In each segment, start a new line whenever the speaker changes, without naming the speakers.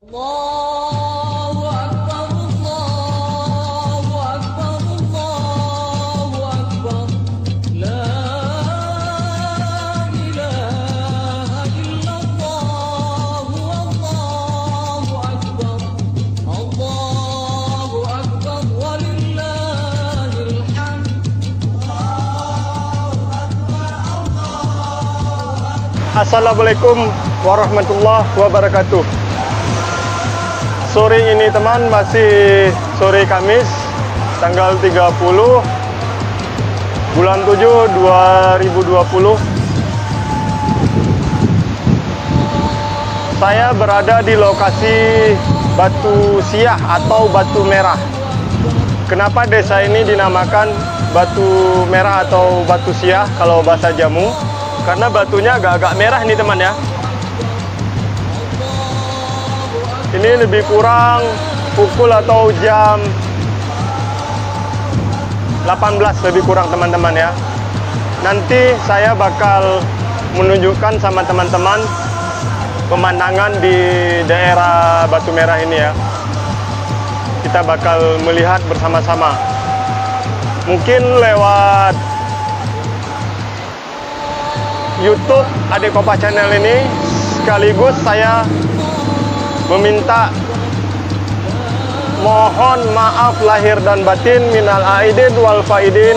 Allahu Akbar, Allahu Akbar, Allahu Akbar. La ilaha illallah, Allahu Akbar. Allahu Akbar, walillahil hamd.
Assalamualaikum warahmatullahi wabarakatuh. Sore ini teman, masih sore Kamis tanggal 30 bulan 7 2020. Saya berada di lokasi Batu Siah atau Batu Merah. Kenapa desa ini dinamakan Batu Merah atau Batu Siah kalau bahasa Jamu? Karena batunya agak-agak merah nih teman ya. Ini lebih kurang pukul atau jam 18 lebih kurang teman-teman ya. Nanti saya bakal menunjukkan sama teman-teman pemandangan di daerah Batu Merah ini ya. Kita bakal melihat bersama-sama. Mungkin lewat YouTube Ade Kopa Channel ini, sekaligus saya meminta mohon maaf lahir dan batin minal aidin wal faidin.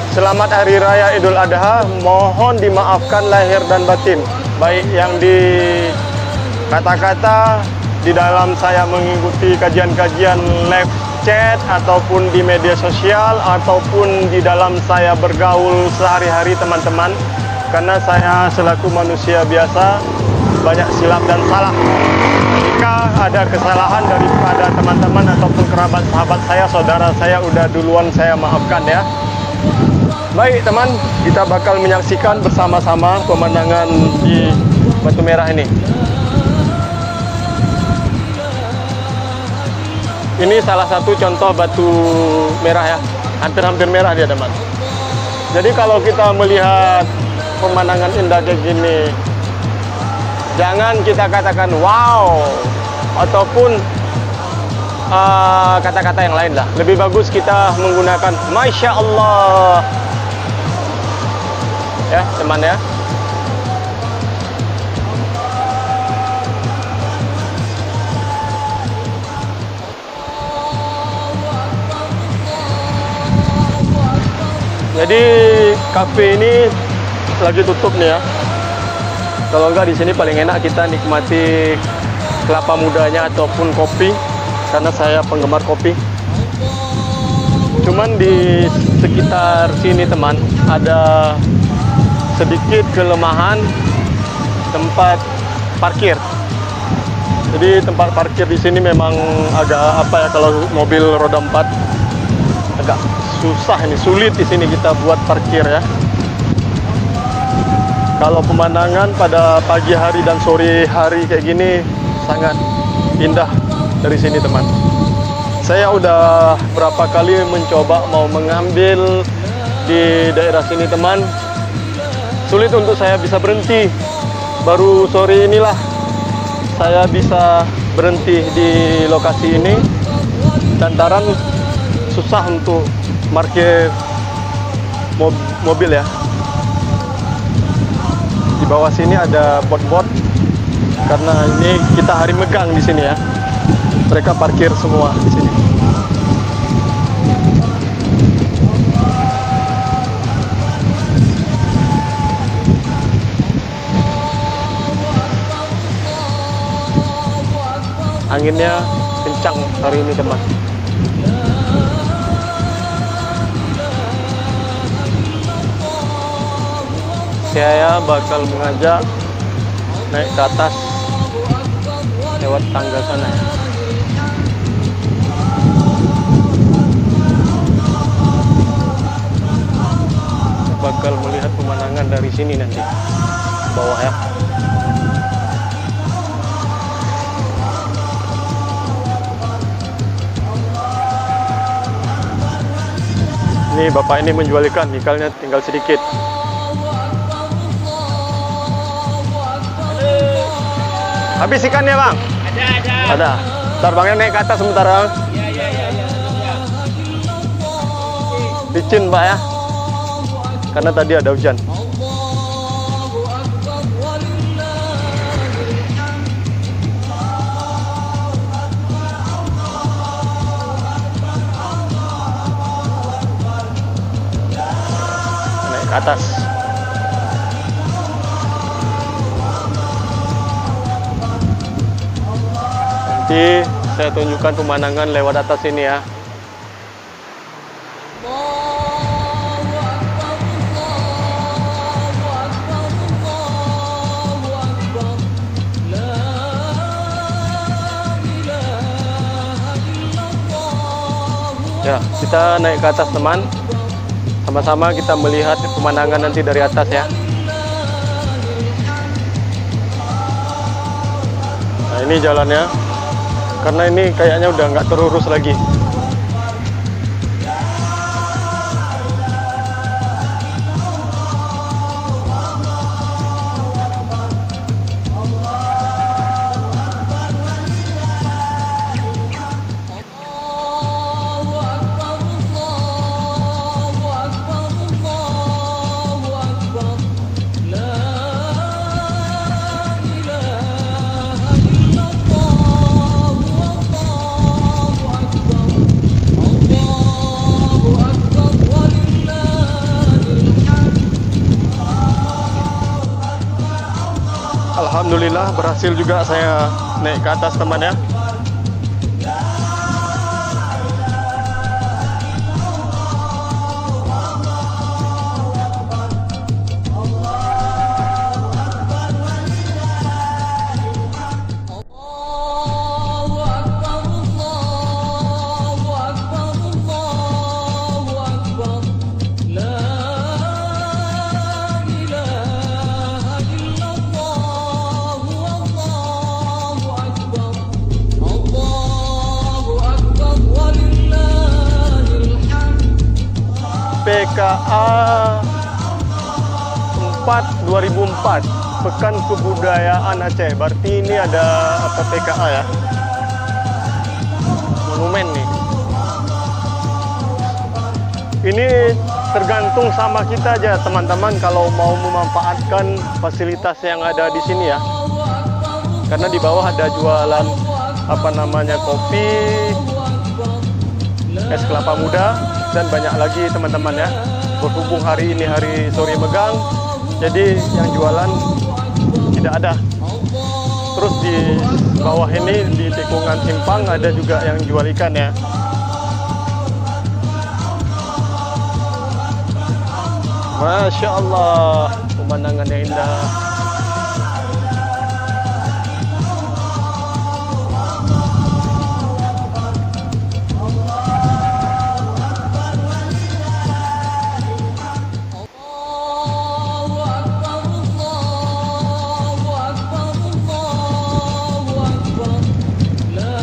Selamat Hari Raya Idul Adha, mohon dimaafkan lahir dan batin, baik yang di kata-kata di dalam saya mengikuti kajian-kajian live chat ataupun di media sosial ataupun di dalam saya bergaul sehari-hari teman-teman. Karena saya selaku manusia biasa banyak silap dan salah. Jika ada kesalahan daripada teman-teman ataupun kerabat sahabat saya, saudara saya, udah duluan saya maafkan ya. Baik teman, kita bakal menyaksikan bersama-sama pemandangan di Batu Merah ini. Ini salah satu contoh batu merah ya, hampir-hampir merah dia teman. Jadi kalau kita melihat pemandangan indah kayak gini, jangan kita katakan wow ataupun kata-kata yang lain lah. Lebih bagus kita menggunakan Masya Allah ya teman ya. Jadi kafe ini lagi tutup nih ya. Kalau enggak di sini paling enak kita nikmati kelapa mudanya ataupun kopi, karena saya penggemar kopi. Cuman di sekitar sini teman ada sedikit kelemahan tempat parkir. Jadi tempat parkir di sini memang agak apa ya, kalau mobil roda 4 agak susah ini, sulit di sini kita buat parkir ya. Kalau pemandangan pada pagi hari dan sore hari kayak gini sangat indah dari sini teman. Saya udah berapa kali mencoba mau mengambil di daerah sini teman. Sulit untuk saya bisa berhenti. Baru sore inilah saya bisa berhenti di lokasi ini. Lantaran susah untuk parkir mobil ya. Di bawah sini ada bot-bot, karena ini kita hari megang di sini ya. Mereka parkir semua di sini. Anginnya kencang hari ini teman. Saya bakal mengajak naik ke atas lewat tangga sana ya. Bakal melihat pemandangan dari sini nanti bawah ya. Ini bapak ini menjual ikan, ikannya tinggal sedikit. Habis ikannya bang? Ada. Ntar bangnya naik ke atas sebentar, Bang. Licin, Pak ya. Karena tadi ada hujan.
Allahu Akbar walillahil hamd.
Naik ke atas. Nanti saya tunjukkan pemandangan lewat atas ini ya.
Allahu Akbar, Allahu Akbar, Allahu Akbar. La ilaha illallah.
Ya, kita naik ke atas teman. Sama-sama kita melihat pemandangan nanti dari atas ya. Nah, ini jalannya. Karena ini kayaknya udah nggak terurus lagi.
Allahu Akbar, Allahu Akbar, Allahu Akbar. La ilaha illallah, Allahu Akbar. Allahu Akbar walillahil hamd.
Alhamdulillah berhasil juga saya naik ke atas teman ya.
Allahu Akbar, Allahu Akbar, Allahu Akbar. La ilaha illallah, Allahu Akbar. Allahu Akbar walillahil hamd.
PKA 4 2004 Pekan Kebudayaan Aceh. Berarti ini ada apa PKA ya? Monumen nih. Ini tergantung sama kita aja teman-teman kalau mau memanfaatkan fasilitas yang ada di sini ya. Karena di bawah ada jualan apa namanya kopi, es kelapa muda dan banyak lagi teman-teman ya. Berhubung hari ini hari sore megang, jadi yang jualan tidak ada. Terus di bawah ini di tikungan simpang ada juga yang jual ikan ya. Masya Allah, pemandangan yang indah.
Allahu Akbar, Allahu Akbar, Allahu Akbar. La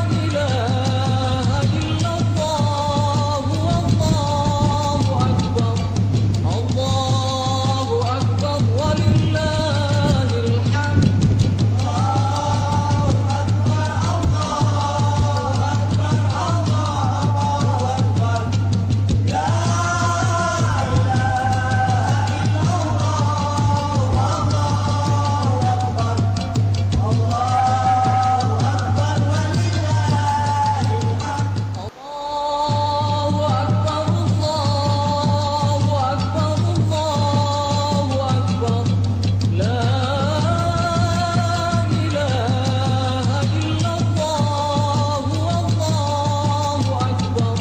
ilaha illallah, Allahu Akbar. Allahu Akbar walillahil hamd. Allahu Akbar, Allahu Akbar, Allahu Akbar. La ilaha illallah, Allahu Akbar.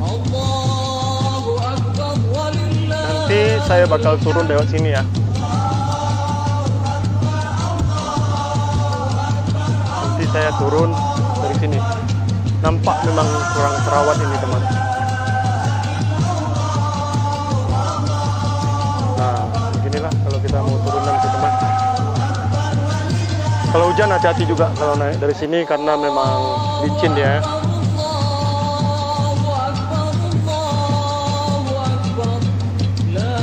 Allahu Akbar walillahil
Nanti saya bakal turun lewat sini ya. Nanti saya turun dari sini. Nampak memang kurang terawat ini teman. Nah, beginilah kalau kita mau turun nanti teman. Kalau hujan hati-hati juga kalau naik dari sini karena memang licin ya.
Allahu Akbar, Allahu Akbar. La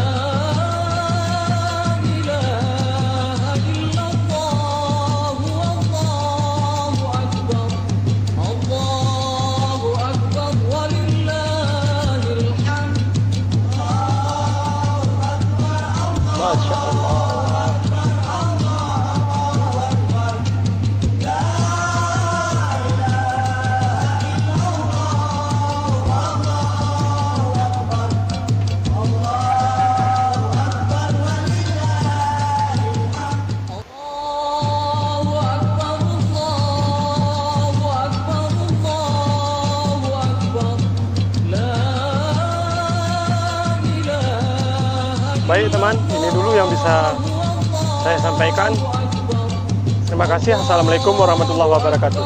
ilaha illallah,
Baik teman, ini dulu yang bisa saya sampaikan. Terima kasih. Assalamualaikum warahmatullahi wabarakatuh.